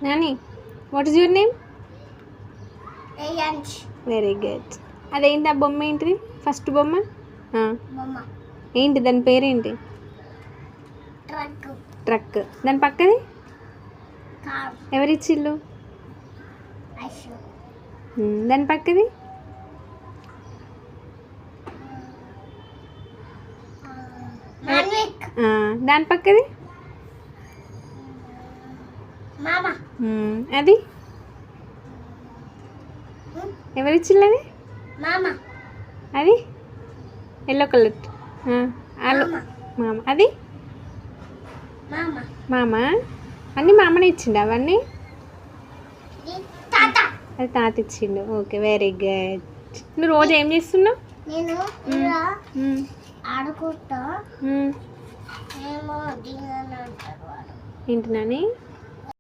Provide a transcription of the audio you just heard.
Nani, what is your name? Ayanch. Very good. అదేంటి ఆ బొమ్మ ఏంటిది? ఫస్ట్ బొమ్మ Mama. ఏంటి దాని పేరేంటి? Truck. ట్రక్. దాని పక్కది Car. ఎవరిచ్చిళ్ళు? Ashu. దాని పక్కది Manvik. దాని పక్కది Mama. అది ఎవరిచ్చిళ్ళు? అది Mama. అది ఎల్లో కలర్ ఆలు Mama. మామ. అది Mama. మామ. అన్నీ మామనే ఇచ్చిండు అవన్నీ? Tata. అది తాత ఇచ్చిండు. Okay, very good. నువ్వు రోజు ఏం చేస్తున్నావు? నేను ఇలా ఆడుకుంటా ఏమో దీని అంటారు వాడు. ఏంటి నాని?